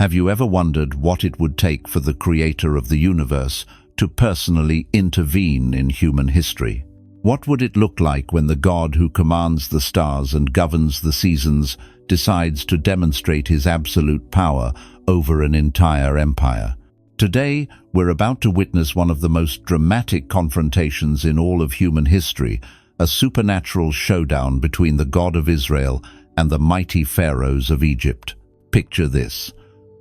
Have you ever wondered what it would take for the creator of the universe to personally intervene in human history? What would it look like when the God who commands the stars and governs the seasons decides to demonstrate his absolute power over an entire empire? Today, we're about to witness one of the most dramatic confrontations in all of human history, a supernatural showdown between the God of Israel and the mighty pharaohs of Egypt. Picture this: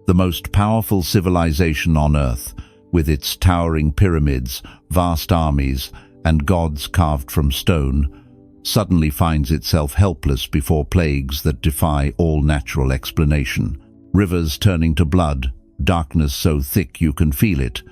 the most powerful civilization on earth, with its towering pyramids, vast armies, and gods carved from stone, suddenly finds itself helpless before plagues that defy all natural explanation. Rivers turning to blood, darkness so thick you can feel it,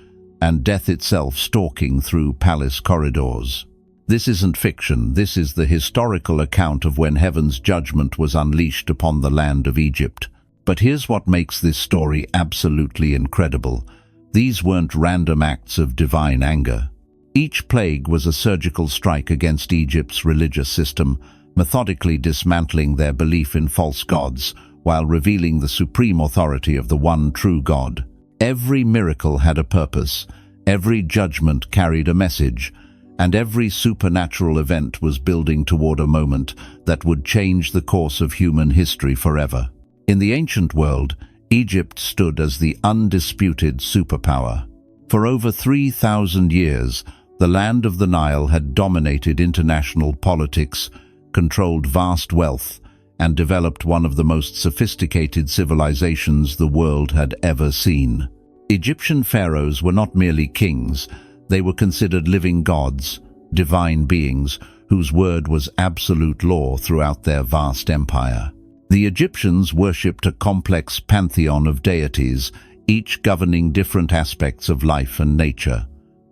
and death itself stalking through palace corridors. This isn't fiction, this is the historical account of when heaven's judgment was unleashed upon the land of Egypt. But here's what makes this story absolutely incredible. These weren't random acts of divine anger. Each plague was a surgical strike against Egypt's religious system, methodically dismantling their belief in false gods while revealing the supreme authority of the one true God. Every miracle had a purpose, every judgment carried a message, and every supernatural event was building toward a moment that would change the course of human history forever. In the ancient world, Egypt stood as the undisputed superpower. For over 3,000 years, the land of the Nile had dominated international politics, controlled vast wealth, and developed one of the most sophisticated civilizations the world had ever seen. Egyptian pharaohs were not merely kings, they were considered living gods, divine beings, whose word was absolute law throughout their vast empire. The Egyptians worshipped a complex pantheon of deities, each governing different aspects of life and nature.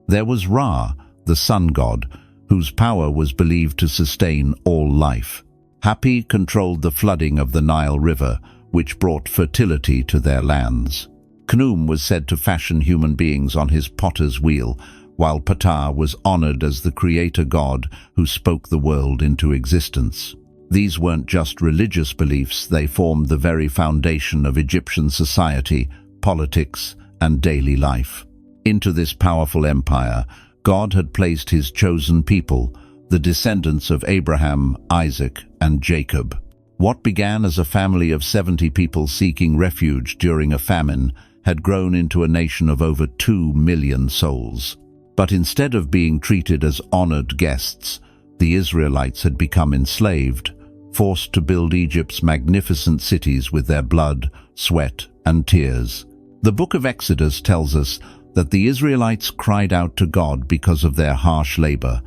There was Ra, the sun god, whose power was believed to sustain all life. Hapi controlled the flooding of the Nile River, which brought fertility to their lands. Khnum was said to fashion human beings on his potter's wheel, while Ptah was honored as the creator god who spoke the world into existence. These weren't just religious beliefs, they formed the very foundation of Egyptian society, politics, and daily life. Into this powerful empire, God had placed his chosen people, the descendants of Abraham, Isaac, and Jacob. What began as a family of 70 people seeking refuge during a famine had grown into a nation of over 2 million souls. But instead of being treated as honored guests, the Israelites had become enslaved, forced to build Egypt's magnificent cities with their blood, sweat, and tears. The book of Exodus tells us that the Israelites cried out to God because of their harsh labor,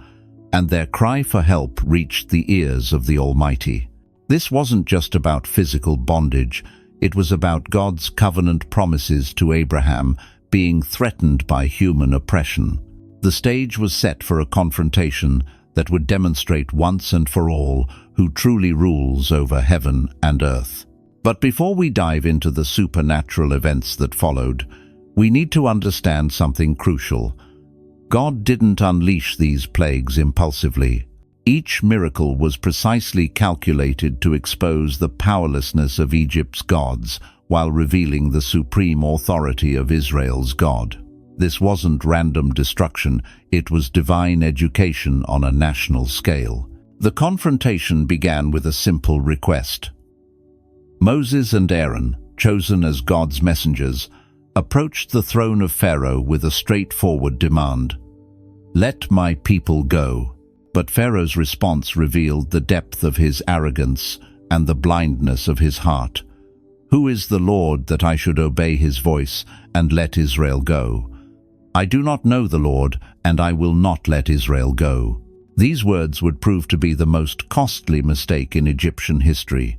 and their cry for help reached the ears of the Almighty. This wasn't just about physical bondage, it was about God's covenant promises to Abraham being threatened by human oppression. The stage was set for a confrontation that would demonstrate once and for all who truly rules over heaven and earth. But before we dive into the supernatural events that followed, we need to understand something crucial. God didn't unleash these plagues impulsively. Each miracle was precisely calculated to expose the powerlessness of Egypt's gods while revealing the supreme authority of Israel's God. This wasn't random destruction, it was divine education on a national scale. The confrontation began with a simple request. Moses and Aaron, chosen as God's messengers, approached the throne of Pharaoh with a straightforward demand. "Let my people go." But Pharaoh's response revealed the depth of his arrogance and the blindness of his heart. "Who is the Lord that I should obey his voice and let Israel go? I do not know the Lord, and I will not let Israel go." These words would prove to be the most costly mistake in Egyptian history.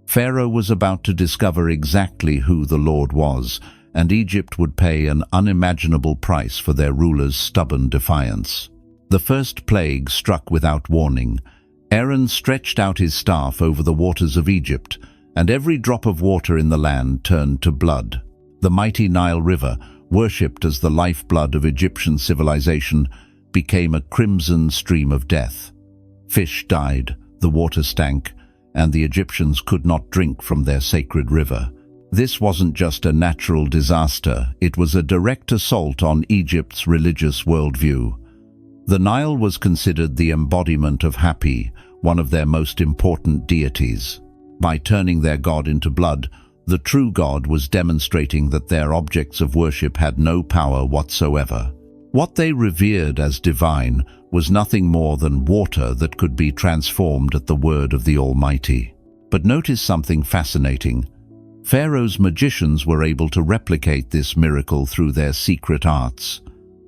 Pharaoh was about to discover exactly who the Lord was, and Egypt would pay an unimaginable price for their ruler's stubborn defiance. The first plague struck without warning. Aaron stretched out his staff over the waters of Egypt, and every drop of water in the land turned to blood. The mighty Nile River, worshipped as the lifeblood of Egyptian civilization, became a crimson stream of death. Fish died, the water stank, and the Egyptians could not drink from their sacred river. This wasn't just a natural disaster, it was a direct assault on Egypt's religious worldview. The Nile was considered the embodiment of Hapi, one of their most important deities. By turning their god into blood, the true god was demonstrating that their objects of worship had no power whatsoever. What they revered as divine was nothing more than water that could be transformed at the word of the Almighty. But notice something fascinating. Pharaoh's magicians were able to replicate this miracle through their secret arts.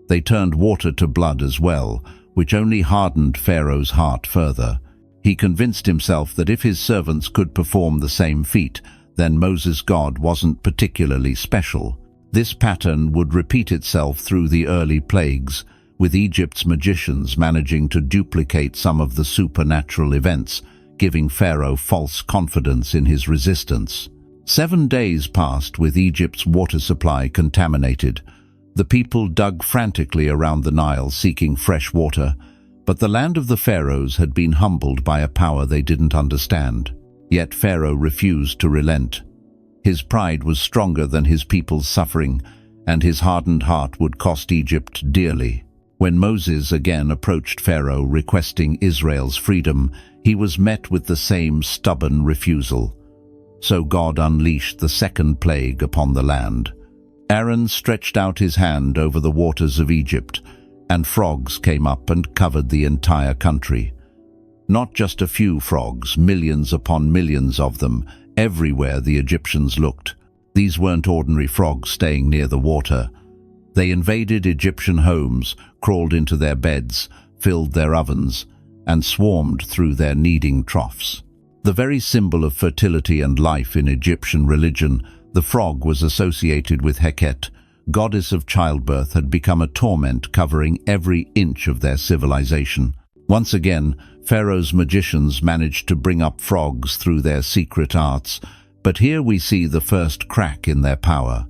They turned water to blood as well, which only hardened Pharaoh's heart further. He convinced himself that if his servants could perform the same feat, then Moses' God wasn't particularly special. This pattern would repeat itself through the early plagues, with Egypt's magicians managing to duplicate some of the supernatural events, giving Pharaoh false confidence in his resistance. 7 days passed with Egypt's water supply contaminated. The people dug frantically around the Nile seeking fresh water, but the land of the pharaohs had been humbled by a power they didn't understand. Yet Pharaoh refused to relent. His pride was stronger than his people's suffering, and his hardened heart would cost Egypt dearly. When Moses again approached Pharaoh requesting Israel's freedom, he was met with the same stubborn refusal. So God unleashed the second plague upon the land. Aaron stretched out his hand over the waters of Egypt, and frogs came up and covered the entire country. Not just a few frogs, millions upon millions of them, everywhere the Egyptians looked. These weren't ordinary frogs staying near the water. They invaded Egyptian homes, crawled into their beds, filled their ovens, and swarmed through their kneading troughs. The very symbol of fertility and life in Egyptian religion, the frog was associated with Heket, goddess of childbirth, had become a torment covering every inch of their civilization. Once again, Pharaoh's magicians managed to bring up frogs through their secret arts, but here we see the first crack in their power.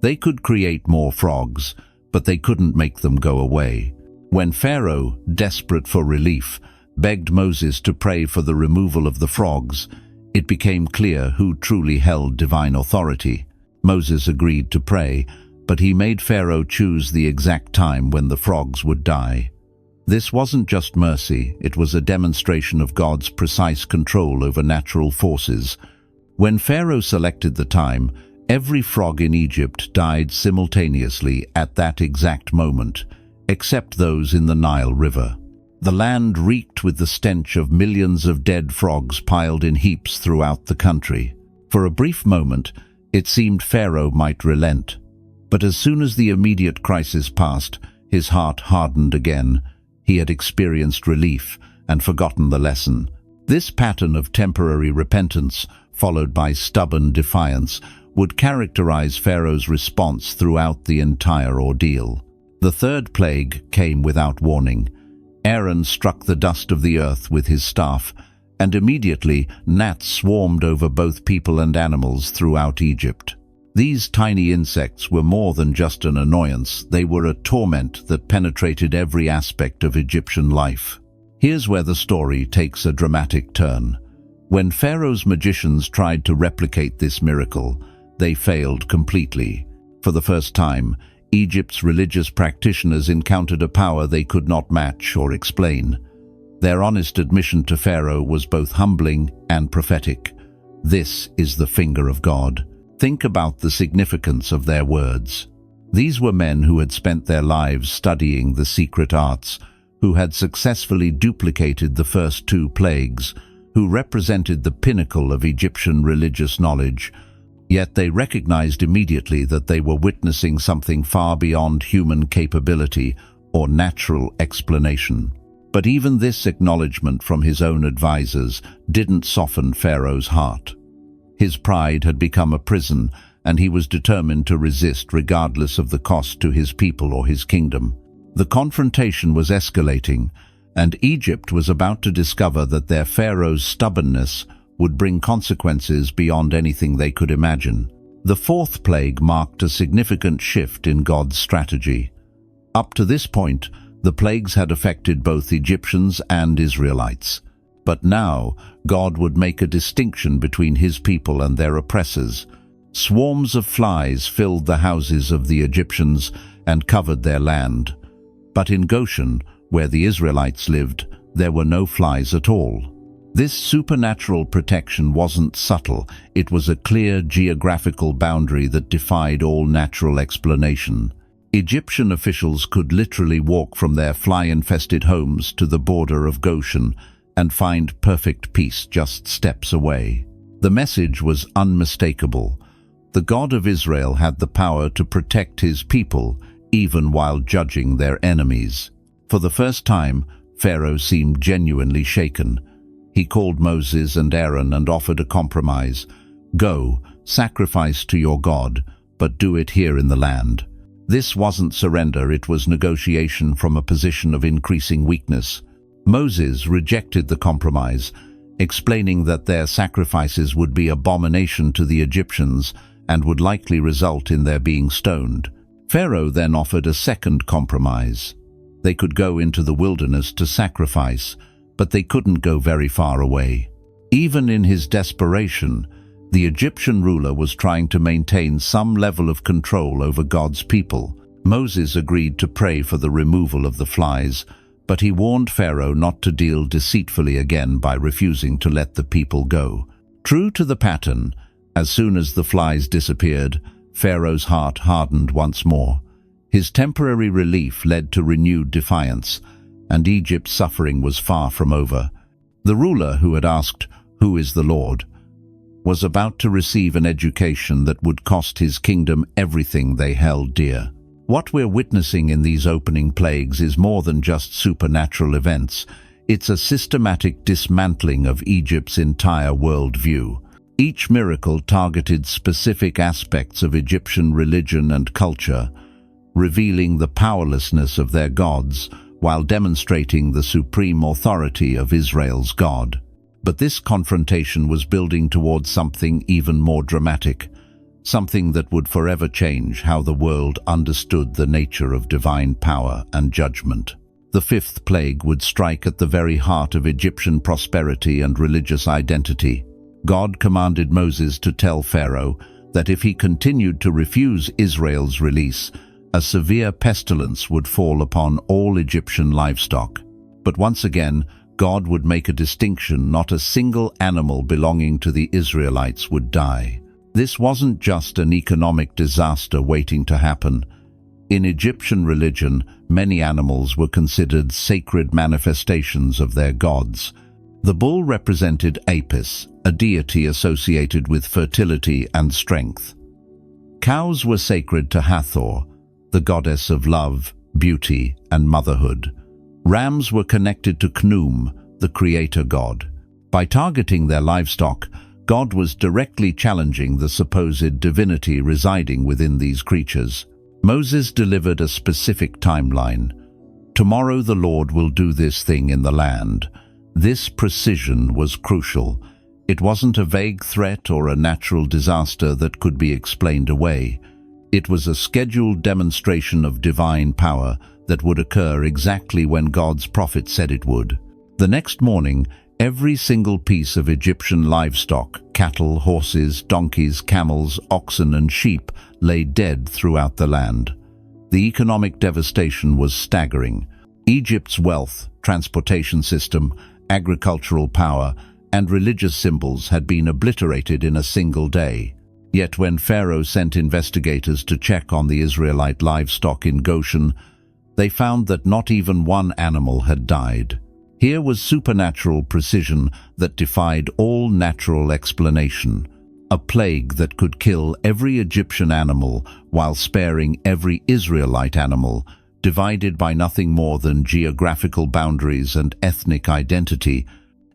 They could create more frogs, but they couldn't make them go away. When Pharaoh, desperate for relief, begged Moses to pray for the removal of the frogs, it became clear who truly held divine authority. Moses agreed to pray, but he made Pharaoh choose the exact time when the frogs would die. This wasn't just mercy, it was a demonstration of God's precise control over natural forces. When Pharaoh selected the time, every frog in Egypt died simultaneously at that exact moment, except those in the Nile River. The land reeked with the stench of millions of dead frogs piled in heaps throughout the country. For a brief moment, it seemed Pharaoh might relent. But as soon as the immediate crisis passed, his heart hardened again. He had experienced relief and forgotten the lesson. This pattern of temporary repentance, followed by stubborn defiance, would characterize Pharaoh's response throughout the entire ordeal. The third plague came without warning. Aaron struck the dust of the earth with his staff, and immediately gnats swarmed over both people and animals throughout Egypt. These tiny insects were more than just an annoyance, they were a torment that penetrated every aspect of Egyptian life. Here's where the story takes a dramatic turn. When Pharaoh's magicians tried to replicate this miracle, they failed completely. For the first time, Egypt's religious practitioners encountered a power they could not match or explain. Their honest admission to Pharaoh was both humbling and prophetic. This is the finger of God. Think about the significance of their words. These were men who had spent their lives studying the secret arts, who had successfully duplicated the first 2 plagues, who represented the pinnacle of Egyptian religious knowledge. Yet they recognized immediately that they were witnessing something far beyond human capability or natural explanation. But even this acknowledgement from his own advisors didn't soften Pharaoh's heart. His pride had become a prison, and he was determined to resist regardless of the cost to his people or his kingdom. The confrontation was escalating, and Egypt was about to discover that their pharaoh's stubbornness would bring consequences beyond anything they could imagine. The 4th plague marked a significant shift in God's strategy. Up to this point, the plagues had affected both Egyptians and Israelites. But now, God would make a distinction between his people and their oppressors. Swarms of flies filled the houses of the Egyptians and covered their land. But in Goshen, where the Israelites lived, there were no flies at all. This supernatural protection wasn't subtle, it was a clear geographical boundary that defied all natural explanation. Egyptian officials could literally walk from their fly-infested homes to the border of Goshen and find perfect peace just steps away. The message was unmistakable. The God of Israel had the power to protect his people, even while judging their enemies. For the first time, Pharaoh seemed genuinely shaken. He called Moses and Aaron and offered a compromise. "Go, sacrifice to your God, but do it here in the land." This wasn't surrender, it was negotiation from a position of increasing weakness. Moses rejected the compromise, explaining that their sacrifices would be abomination to the Egyptians and would likely result in their being stoned. Pharaoh then offered a second compromise. They could go into the wilderness to sacrifice, but they couldn't go very far away. Even in his desperation, the Egyptian ruler was trying to maintain some level of control over God's people. Moses agreed to pray for the removal of the flies, but he warned Pharaoh not to deal deceitfully again by refusing to let the people go. True to the pattern, as soon as the flies disappeared, Pharaoh's heart hardened once more. His temporary relief led to renewed defiance, and Egypt's suffering was far from over. The ruler who had asked, "Who is the Lord?" was about to receive an education that would cost his kingdom everything they held dear. What we're witnessing in these opening plagues is more than just supernatural events. It's a systematic dismantling of Egypt's entire worldview. Each miracle targeted specific aspects of Egyptian religion and culture, revealing the powerlessness of their gods while demonstrating the supreme authority of Israel's God. But this confrontation was building towards something even more dramatic, something that would forever change how the world understood the nature of divine power and judgment. The fifth plague would strike at the very heart of Egyptian prosperity and religious identity. God commanded Moses to tell Pharaoh that if he continued to refuse Israel's release, a severe pestilence would fall upon all Egyptian livestock. But once again, God would make a distinction. Not a single animal belonging to the Israelites would die. This wasn't just an economic disaster waiting to happen. In Egyptian religion, many animals were considered sacred manifestations of their gods. The bull represented Apis, a deity associated with fertility and strength. Cows were sacred to Hathor, the goddess of love, beauty, and motherhood. Rams were connected to Khnum, the creator god. By targeting their livestock, God was directly challenging the supposed divinity residing within these creatures. Moses delivered a specific timeline. Tomorrow the Lord will do this thing in the land. This precision was crucial. It wasn't a vague threat or a natural disaster that could be explained away. It was a scheduled demonstration of divine power that would occur exactly when God's prophet said it would. The next morning, every single piece of Egyptian livestock, cattle, horses, donkeys, camels, oxen, and sheep, lay dead throughout the land. The economic devastation was staggering. Egypt's wealth, transportation system, agricultural power, and religious symbols had been obliterated in a single day. Yet when Pharaoh sent investigators to check on the Israelite livestock in Goshen, they found that not even one animal had died. Here was supernatural precision that defied all natural explanation. A plague that could kill every Egyptian animal while sparing every Israelite animal, divided by nothing more than geographical boundaries and ethnic identity,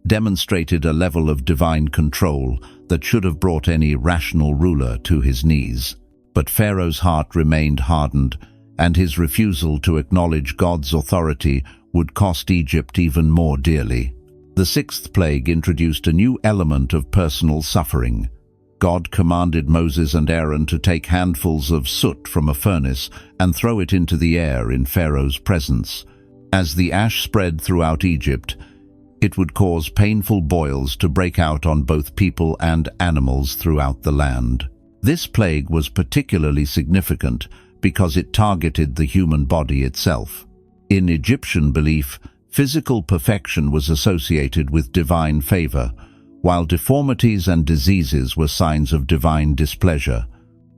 demonstrated a level of divine control that should have brought any rational ruler to his knees. But Pharaoh's heart remained hardened, and his refusal to acknowledge God's authority would cost Egypt even more dearly. The sixth plague introduced a new element of personal suffering. God commanded Moses and Aaron to take handfuls of soot from a furnace and throw it into the air in Pharaoh's presence. As the ash spread throughout Egypt, it would cause painful boils to break out on both people and animals throughout the land. This plague was particularly significant because it targeted the human body itself. In Egyptian belief, physical perfection was associated with divine favor, while deformities and diseases were signs of divine displeasure.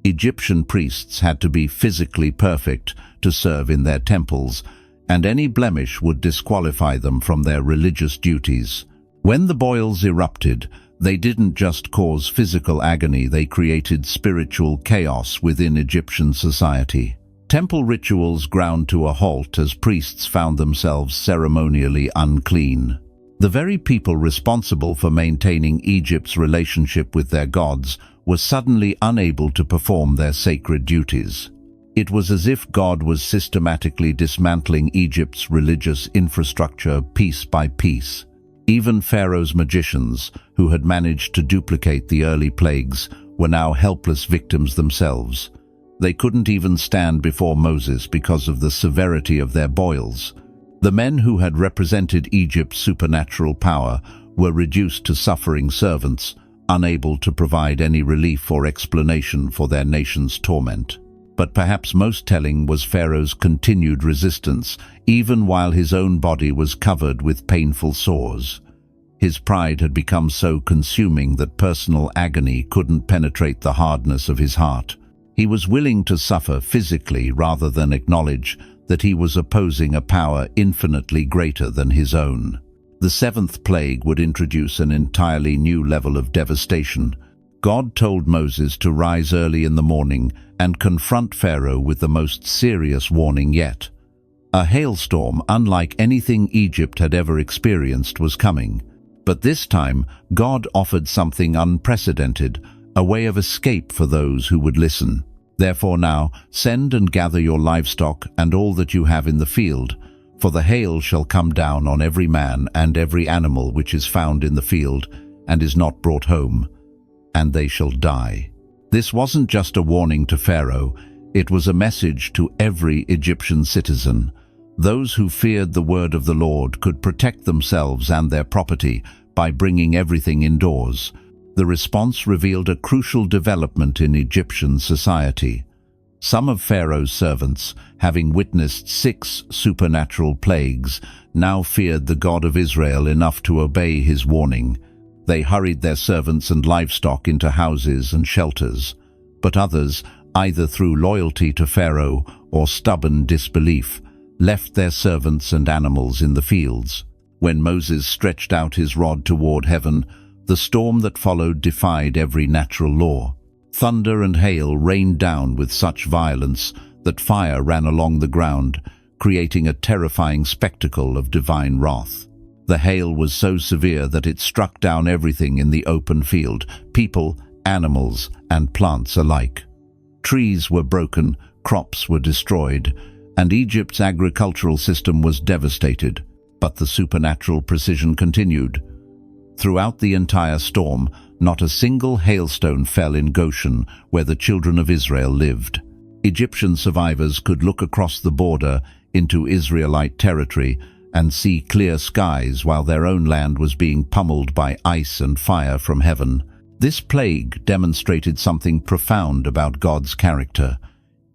Egyptian priests had to be physically perfect to serve in their temples, and any blemish would disqualify them from their religious duties. When the boils erupted, they didn't just cause physical agony, they created spiritual chaos within Egyptian society. Temple rituals ground to a halt as priests found themselves ceremonially unclean. The very people responsible for maintaining Egypt's relationship with their gods were suddenly unable to perform their sacred duties. It was as if God was systematically dismantling Egypt's religious infrastructure piece by piece. Even Pharaoh's magicians, who had managed to duplicate the early plagues, were now helpless victims themselves. They couldn't even stand before Moses because of the severity of their boils. The men who had represented Egypt's supernatural power were reduced to suffering servants, unable to provide any relief or explanation for their nation's torment. But perhaps most telling was Pharaoh's continued resistance, even while his own body was covered with painful sores. His pride had become so consuming that personal agony couldn't penetrate the hardness of his heart. He was willing to suffer physically rather than acknowledge that he was opposing a power infinitely greater than his own. The seventh plague would introduce an entirely new level of devastation. God told Moses to rise early in the morning and confront Pharaoh with the most serious warning yet. A hailstorm unlike anything Egypt had ever experienced was coming. But this time, God offered something unprecedented, a way of escape for those who would listen. Therefore now, send and gather your livestock and all that you have in the field, for the hail shall come down on every man and every animal which is found in the field and is not brought home, and they shall die. This wasn't just a warning to Pharaoh, it was a message to every Egyptian citizen. Those who feared the word of the Lord could protect themselves and their property by bringing everything indoors. The response revealed a crucial development in Egyptian society. Some of Pharaoh's servants, having witnessed 6 supernatural plagues, now feared the God of Israel enough to obey his warning. They hurried their servants and livestock into houses and shelters. But others, either through loyalty to Pharaoh or stubborn disbelief, left their servants and animals in the fields. When Moses stretched out his rod toward heaven, the storm that followed defied every natural law. Thunder and hail rained down with such violence that fire ran along the ground, creating a terrifying spectacle of divine wrath. The hail was so severe that it struck down everything in the open field, people, animals, and plants alike. Trees were broken, crops were destroyed, and Egypt's agricultural system was devastated. But the supernatural precision continued. Throughout the entire storm, not a single hailstone fell in Goshen, where the children of Israel lived. Egyptian survivors could look across the border into Israelite territory and see clear skies while their own land was being pummeled by ice and fire from heaven. This plague demonstrated something profound about God's character.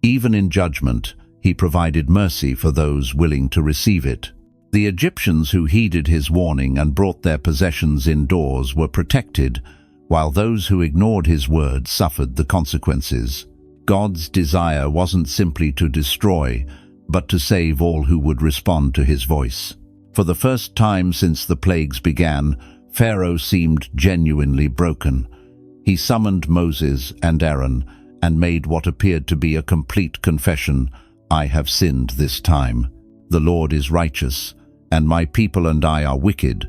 Even in judgment, he provided mercy for those willing to receive it. The Egyptians who heeded his warning and brought their possessions indoors were protected, while those who ignored his word suffered the consequences. God's desire wasn't simply to destroy, but to save all who would respond to his voice. For the first time since the plagues began, Pharaoh seemed genuinely broken. He summoned Moses and Aaron and made what appeared to be a complete confession. "I have sinned this time. The Lord is righteous, and my people and I are wicked.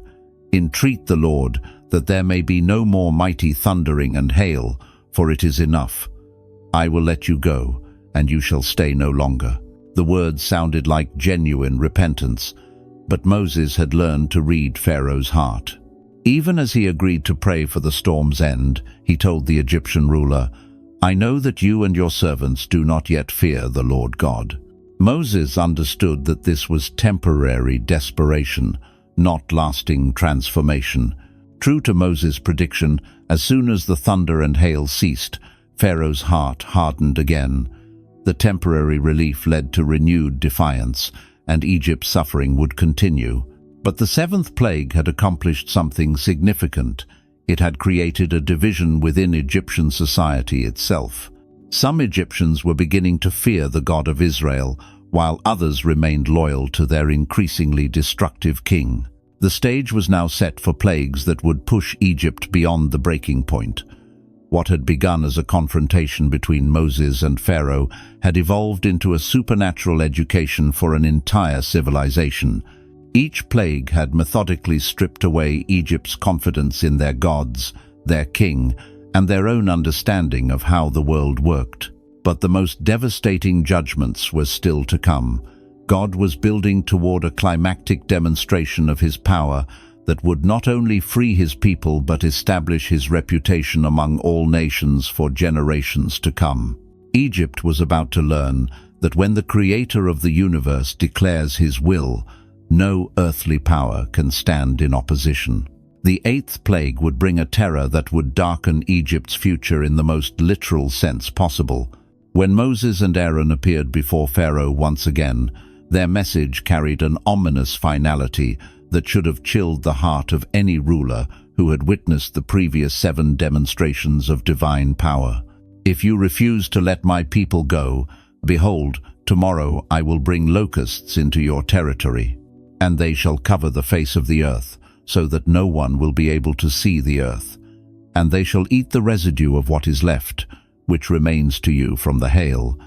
Entreat the Lord that there may be no more mighty thundering and hail, for it is enough. I will let you go, and you shall stay no longer." The words sounded like genuine repentance, but Moses had learned to read Pharaoh's heart. Even as he agreed to pray for the storm's end, he told the Egyptian ruler, "I know that you and your servants do not yet fear the Lord God." Moses understood that this was temporary desperation, not lasting transformation. True to Moses' prediction, as soon as the thunder and hail ceased, Pharaoh's heart hardened again. The temporary relief led to renewed defiance, and Egypt's suffering would continue. But the seventh plague had accomplished something significant. It had created a division within Egyptian society itself. Some Egyptians were beginning to fear the God of Israel, while others remained loyal to their increasingly destructive king. The stage was now set for plagues that would push Egypt beyond the breaking point. What had begun as a confrontation between Moses and Pharaoh had evolved into a supernatural education for an entire civilization. Each plague had methodically stripped away Egypt's confidence in their gods, their king, and their own understanding of how the world worked. But the most devastating judgments were still to come. God was building toward a climactic demonstration of his power that would not only free his people but establish his reputation among all nations for generations to come. Egypt was about to learn that when the Creator of the universe declares his will, no earthly power can stand in opposition. The eighth plague would bring a terror that would darken Egypt's future in the most literal sense possible. When Moses and Aaron appeared before Pharaoh once again, their message carried an ominous finality that should have chilled the heart of any ruler who had witnessed the previous 7 demonstrations of divine power. If you refuse to let my people go, behold, tomorrow I will bring locusts into your territory, and they shall cover the face of the earth, so that no one will be able to see the earth. And they shall eat the residue of what is left, which remains to you from the hail,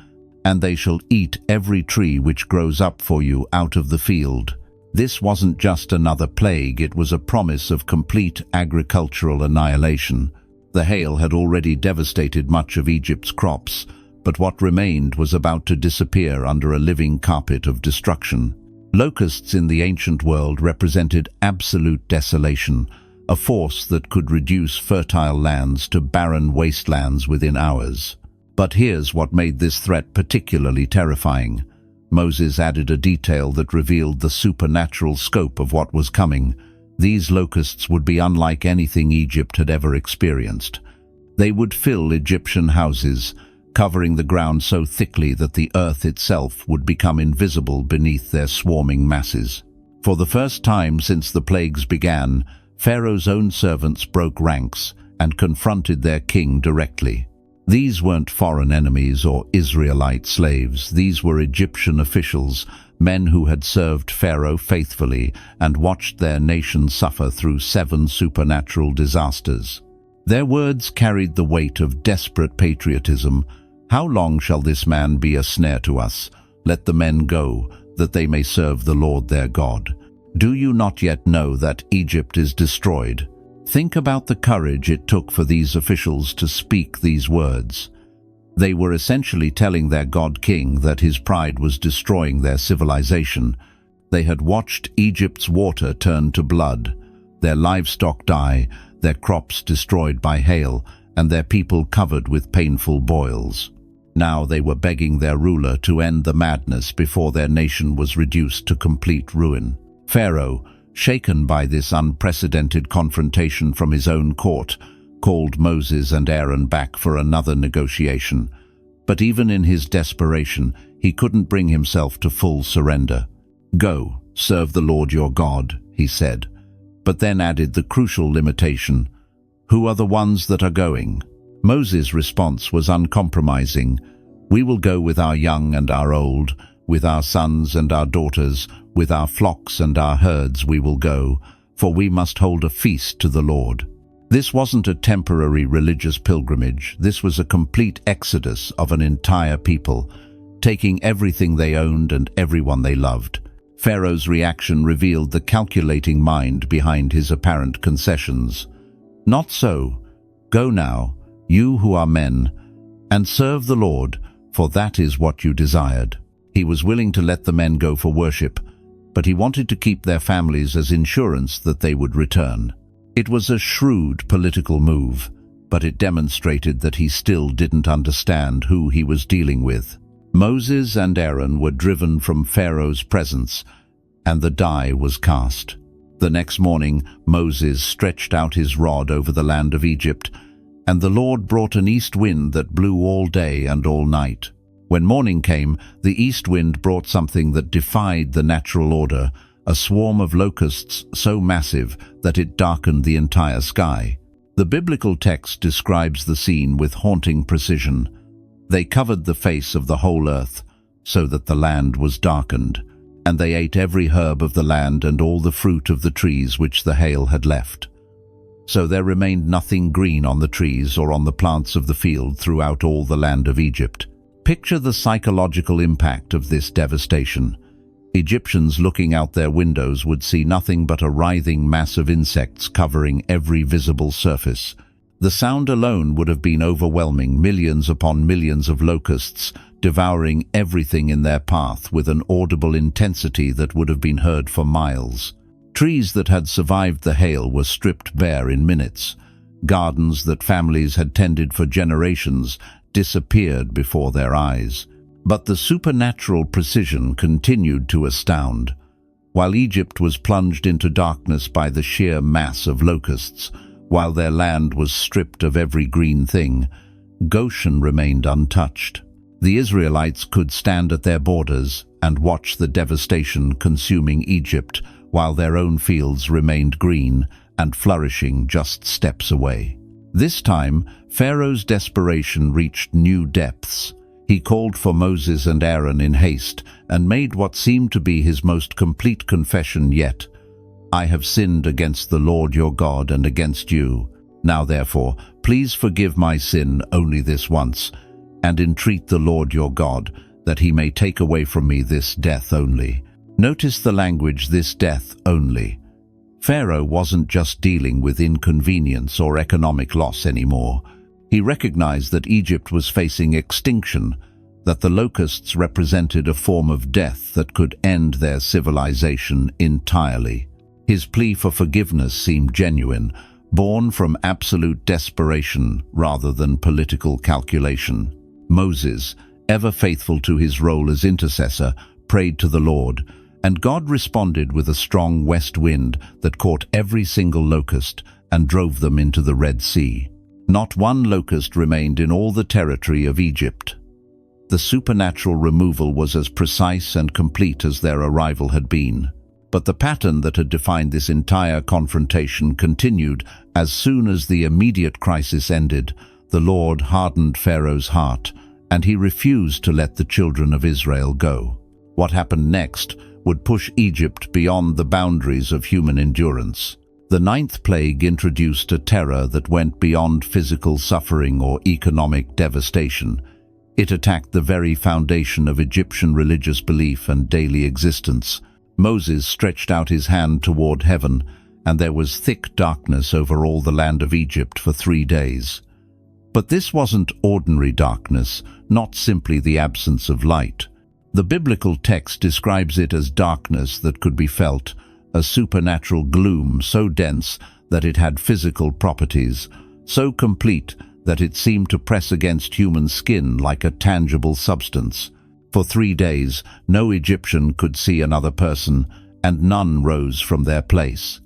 and they shall eat every tree which grows up for you out of the field. This wasn't just another plague, it was a promise of complete agricultural annihilation. The hail had already devastated much of Egypt's crops, but what remained was about to disappear under a living carpet of destruction. Locusts in the ancient world represented absolute desolation, a force that could reduce fertile lands to barren wastelands within hours. But here's what made this threat particularly terrifying. Moses added a detail that revealed the supernatural scope of what was coming. These locusts would be unlike anything Egypt had ever experienced. They would fill Egyptian houses, covering the ground so thickly that the earth itself would become invisible beneath their swarming masses. For the first time since the plagues began, Pharaoh's own servants broke ranks and confronted their king directly. These weren't foreign enemies or Israelite slaves. These were Egyptian officials, men who had served Pharaoh faithfully and watched their nation suffer through 7 supernatural disasters. Their words carried the weight of desperate patriotism. How long shall this man be a snare to us? Let the men go, that they may serve the Lord their God. Do you not yet know that Egypt is destroyed? Think about the courage it took for these officials to speak these words. They were essentially telling their god-king that his pride was destroying their civilization. They had watched Egypt's water turn to blood, their livestock die, their crops destroyed by hail, and their people covered with painful boils. Now they were begging their ruler to end the madness before their nation was reduced to complete ruin. Pharaoh, shaken by this unprecedented confrontation from his own court, called Moses and Aaron back for another negotiation. But even in his desperation, he couldn't bring himself to full surrender. "Go, serve the Lord your God," he said, but then added the crucial limitation, "Who are the ones that are going?" Moses' response was uncompromising. "We will go with our young and our old, with our sons and our daughters, with our flocks and our herds we will go, for we must hold a feast to the Lord." This wasn't a temporary religious pilgrimage. This was a complete exodus of an entire people, taking everything they owned and everyone they loved. Pharaoh's reaction revealed the calculating mind behind his apparent concessions. "Not so. Go now, you who are men, and serve the Lord, for that is what you desired." He was willing to let the men go for worship, but he wanted to keep their families as insurance that they would return. It was a shrewd political move, but it demonstrated that he still didn't understand who he was dealing with. Moses and Aaron were driven from Pharaoh's presence, and the die was cast. The next morning, Moses stretched out his rod over the land of Egypt, And the Lord brought an east wind that blew all day and all night. When morning came, the east wind brought something that defied the natural order, a swarm of locusts so massive that it darkened the entire sky. The biblical text describes the scene with haunting precision. They covered the face of the whole earth, so that the land was darkened, and they ate every herb of the land and all the fruit of the trees which the hail had left. So there remained nothing green on the trees or on the plants of the field throughout all the land of Egypt. Picture the psychological impact of this devastation. Egyptians looking out their windows would see nothing but a writhing mass of insects covering every visible surface. The sound alone would have been overwhelming, millions upon millions of locusts devouring everything in their path with an audible intensity that would have been heard for miles. Trees that had survived the hail were stripped bare in minutes. Gardens that families had tended for generations disappeared before their eyes. But the supernatural precision continued to astound. While Egypt was plunged into darkness by the sheer mass of locusts, while their land was stripped of every green thing, Goshen remained untouched. The Israelites could stand at their borders and watch the devastation consuming Egypt while their own fields remained green and flourishing just steps away. This time, Pharaoh's desperation reached new depths. He called for Moses and Aaron in haste and made what seemed to be his most complete confession yet. "I have sinned against the Lord your God and against you. Now therefore, please forgive my sin only this once, and entreat the Lord your God that he may take away from me this death only." Notice the language, "this death only." Pharaoh wasn't just dealing with inconvenience or economic loss anymore. He recognized that Egypt was facing extinction, that the locusts represented a form of death that could end their civilization entirely. His plea for forgiveness seemed genuine, born from absolute desperation rather than political calculation. Moses, ever faithful to his role as intercessor, prayed to the Lord, and God responded with a strong west wind that caught every single locust and drove them into the Red Sea. Not one locust remained in all the territory of Egypt. The supernatural removal was as precise and complete as their arrival had been. But the pattern that had defined this entire confrontation continued. As soon as the immediate crisis ended, the Lord hardened Pharaoh's heart, and he refused to let the children of Israel go. What happened next would push Egypt beyond the boundaries of human endurance. The ninth plague introduced a terror that went beyond physical suffering or economic devastation. It attacked the very foundation of Egyptian religious belief and daily existence. Moses stretched out his hand toward heaven, and there was thick darkness over all the land of Egypt for 3 days. But this wasn't ordinary darkness, not simply the absence of light. The biblical text describes it as darkness that could be felt, a supernatural gloom so dense that it had physical properties, so complete that it seemed to press against human skin like a tangible substance. For 3 days, no Egyptian could see another person, and none rose from their place.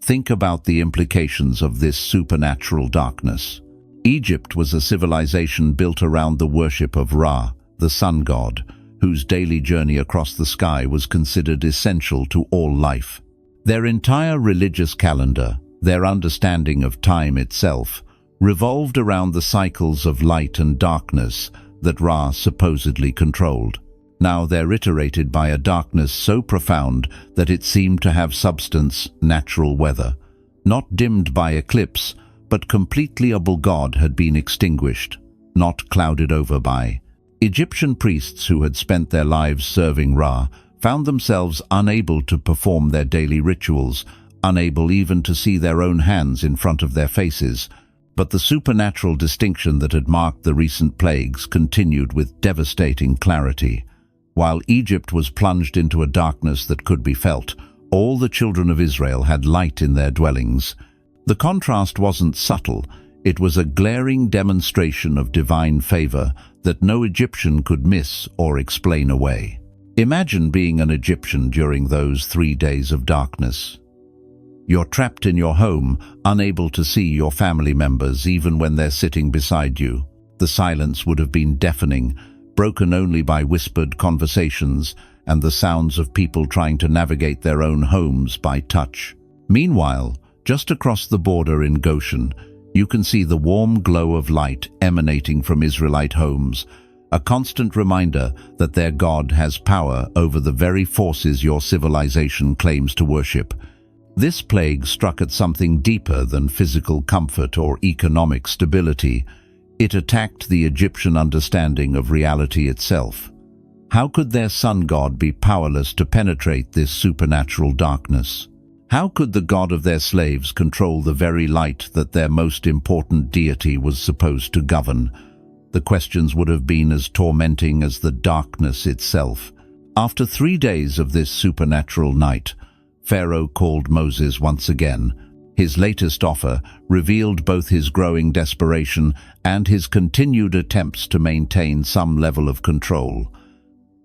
Think about the implications of this supernatural darkness. Egypt was a civilization built around the worship of Ra, the sun god, whose daily journey across the sky was considered essential to all life. Their entire religious calendar, their understanding of time itself, revolved around the cycles of light and darkness that Ra supposedly controlled. Now they're iterated by a darkness so profound that it seemed to have substance, natural weather. Not dimmed by eclipse, but completely able God had been extinguished, not clouded over by. Egyptian priests who had spent their lives serving Ra found themselves unable to perform their daily rituals, unable even to see their own hands in front of their faces. But the supernatural distinction that had marked the recent plagues continued with devastating clarity. While Egypt was plunged into a darkness that could be felt, all the children of Israel had light in their dwellings. The contrast wasn't subtle, it was a glaring demonstration of divine favor that no Egyptian could miss or explain away. Imagine being an Egyptian during those 3 days of darkness. You're trapped in your home, unable to see your family members even when they're sitting beside you. The silence would have been deafening, broken only by whispered conversations and the sounds of people trying to navigate their own homes by touch. Meanwhile, just across the border in Goshen, you can see the warm glow of light emanating from Israelite homes, a constant reminder that their God has power over the very forces your civilization claims to worship. This plague struck at something deeper than physical comfort or economic stability. It attacked the Egyptian understanding of reality itself. How could their sun god be powerless to penetrate this supernatural darkness? How could the god of their slaves control the very light that their most important deity was supposed to govern? The questions would have been as tormenting as the darkness itself. After 3 days of this supernatural night, Pharaoh called Moses once again. His latest offer revealed both his growing desperation and his continued attempts to maintain some level of control.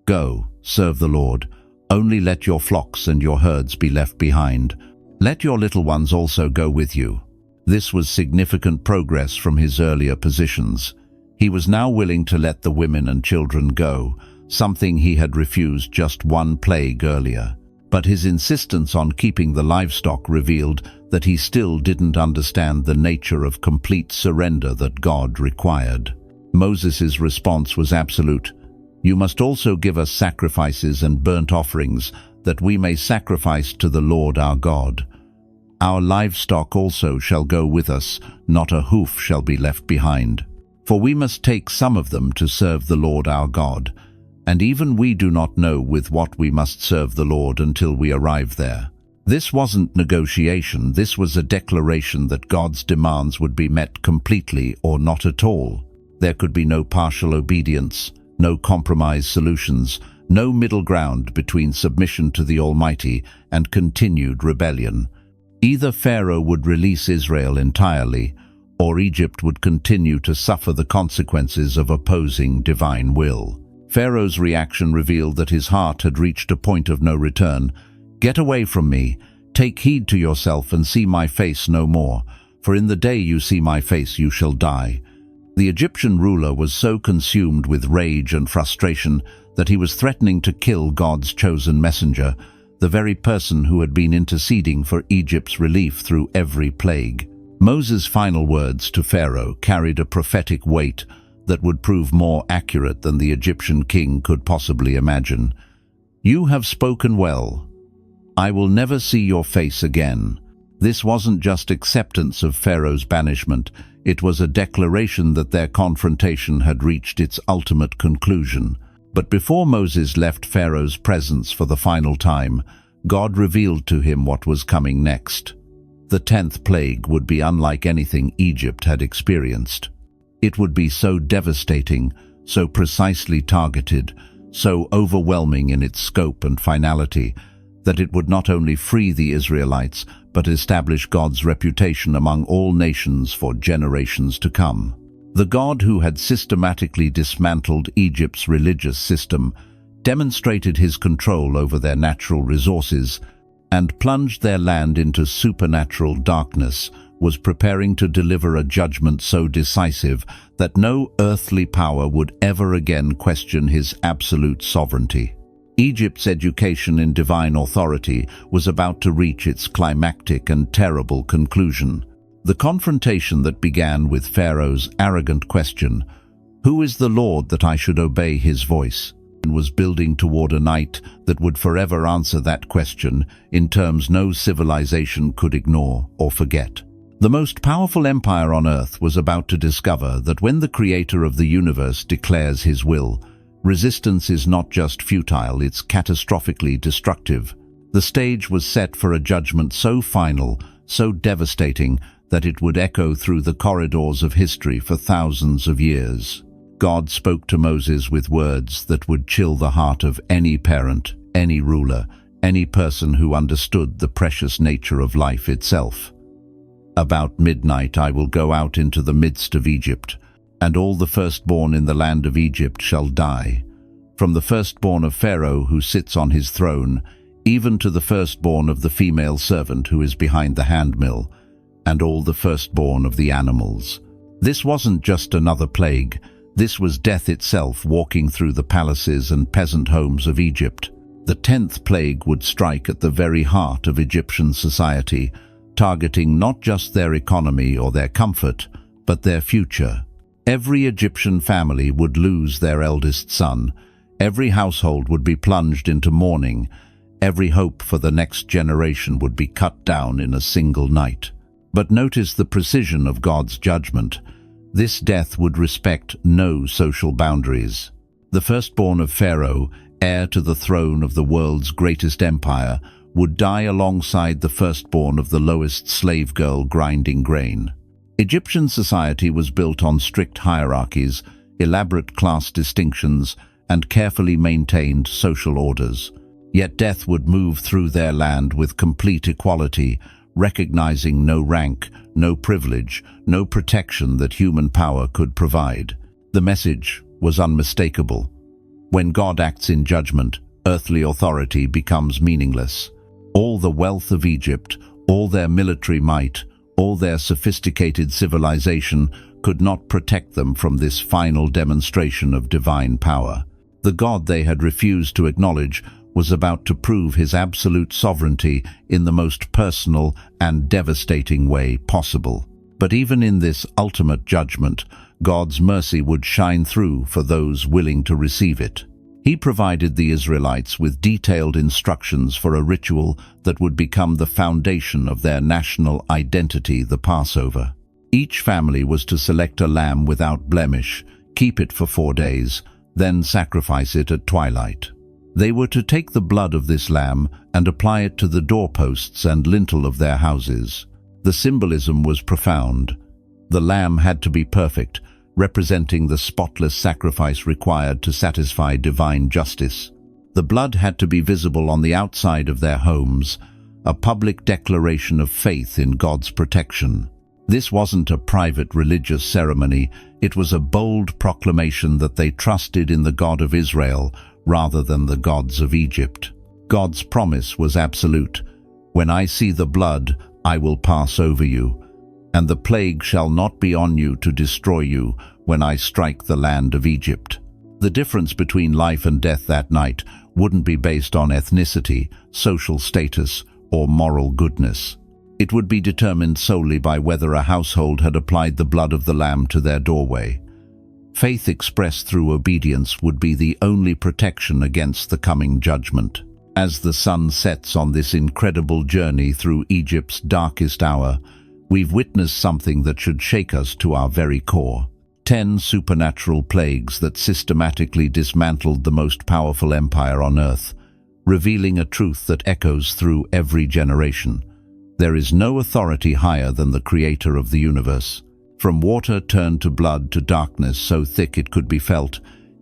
"Go, serve the Lord. Only let your flocks and your herds be left behind. Let your little ones also go with you." This was significant progress from his earlier positions. He was now willing to let the women and children go, something he had refused just one plague earlier. But his insistence on keeping the livestock revealed that he still didn't understand the nature of complete surrender that God required. Moses' response was absolute. "You must also give us sacrifices and burnt offerings, that we may sacrifice to the Lord our God. Our livestock also shall go with us, not a hoof shall be left behind. For we must take some of them to serve the Lord our God. And even we do not know with what we must serve the Lord until we arrive there." This wasn't negotiation, this was a declaration that God's demands would be met completely or not at all. There could be no partial obedience, no compromise solutions, no middle ground between submission to the Almighty and continued rebellion. Either Pharaoh would release Israel entirely, or Egypt would continue to suffer the consequences of opposing divine will. Pharaoh's reaction revealed that his heart had reached a point of no return. "Get away from me, take heed to yourself and see my face no more, for in the day you see my face you shall die." The Egyptian ruler was so consumed with rage and frustration that he was threatening to kill God's chosen messenger, the very person who had been interceding for Egypt's relief through every plague. Moses' final words to Pharaoh carried a prophetic weight that would prove more accurate than the Egyptian king could possibly imagine. "You have spoken well. I will never see your face again." This wasn't just acceptance of Pharaoh's banishment, it was a declaration that their confrontation had reached its ultimate conclusion. But before Moses left Pharaoh's presence for the final time, God revealed to him what was coming next. The 10th plague would be unlike anything Egypt had experienced. It would be so devastating, so precisely targeted, so overwhelming in its scope and finality, that it would not only free the Israelites, but establish God's reputation among all nations for generations to come. The God who had systematically dismantled Egypt's religious system, demonstrated his control over their natural resources, and plunged their land into supernatural darkness, was preparing to deliver a judgment so decisive that no earthly power would ever again question his absolute sovereignty. Egypt's education in divine authority was about to reach its climactic and terrible conclusion. The confrontation that began with Pharaoh's arrogant question, "Who is the Lord that I should obey his voice?" was building toward a night that would forever answer that question in terms no civilization could ignore or forget. The most powerful empire on earth was about to discover that when the creator of the universe declares his will, resistance is not just futile, it's catastrophically destructive. The stage was set for a judgment so final, so devastating, that it would echo through the corridors of history for thousands of years. God spoke to Moses with words that would chill the heart of any parent, any ruler, any person who understood the precious nature of life itself. "About midnight I will go out into the midst of Egypt, and all the firstborn in the land of Egypt shall die. From the firstborn of Pharaoh who sits on his throne, even to the firstborn of the female servant who is behind the handmill, and all the firstborn of the animals. This wasn't just another plague. This was death itself walking through the palaces and peasant homes of Egypt. The 10th plague would strike at the very heart of Egyptian society, targeting not just their economy or their comfort, but their future. Every Egyptian family would lose their eldest son. Every household would be plunged into mourning. Every hope for the next generation would be cut down in a single night. But notice the precision of God's judgment. This death would respect no social boundaries. The firstborn of Pharaoh, heir to the throne of the world's greatest empire, would die alongside the firstborn of the lowest slave girl grinding grain. Egyptian society was built on strict hierarchies, elaborate class distinctions, and carefully maintained social orders. Yet death would move through their land with complete equality, recognizing no rank, no privilege, no protection that human power could provide. The message was unmistakable. When God acts in judgment, earthly authority becomes meaningless. All the wealth of Egypt, all their military might, all their sophisticated civilization could not protect them from this final demonstration of divine power. The God they had refused to acknowledge was about to prove his absolute sovereignty in the most personal and devastating way possible. But even in this ultimate judgment, God's mercy would shine through for those willing to receive it. He provided the Israelites with detailed instructions for a ritual that would become the foundation of their national identity, the Passover. Each family was to select a lamb without blemish, keep it for 4 days, then sacrifice it at twilight. They were to take the blood of this lamb and apply it to the doorposts and lintel of their houses. The symbolism was profound. The lamb had to be perfect, representing the spotless sacrifice required to satisfy divine justice. The blood had to be visible on the outside of their homes, a public declaration of faith in God's protection. This wasn't a private religious ceremony, it was a bold proclamation that they trusted in the God of Israel rather than the gods of Egypt. God's promise was absolute. When I see the blood, I will pass over you, and the plague shall not be on you to destroy you when I strike the land of Egypt. The difference between life and death that night wouldn't be based on ethnicity, social status, or moral goodness. It would be determined solely by whether a household had applied the blood of the lamb to their doorway. Faith expressed through obedience would be the only protection against the coming judgment. As the sun sets on this incredible journey through Egypt's darkest hour, we've witnessed something that should shake us to our very core. 10 supernatural plagues that systematically dismantled the most powerful empire on earth, revealing a truth that echoes through every generation. There is no authority higher than the Creator of the universe. From water turned to blood to darkness so thick it could be felt,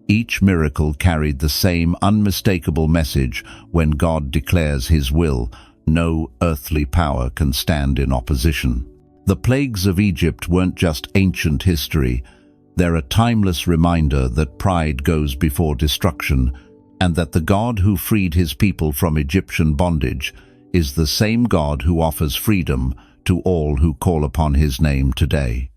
each miracle carried the same unmistakable message: when God declares his will, no earthly power can stand in opposition. The plagues of Egypt weren't just ancient history, they're a timeless reminder that pride goes before destruction, and that the God who freed his people from Egyptian bondage is the same God who offers freedom to all who call upon his name today.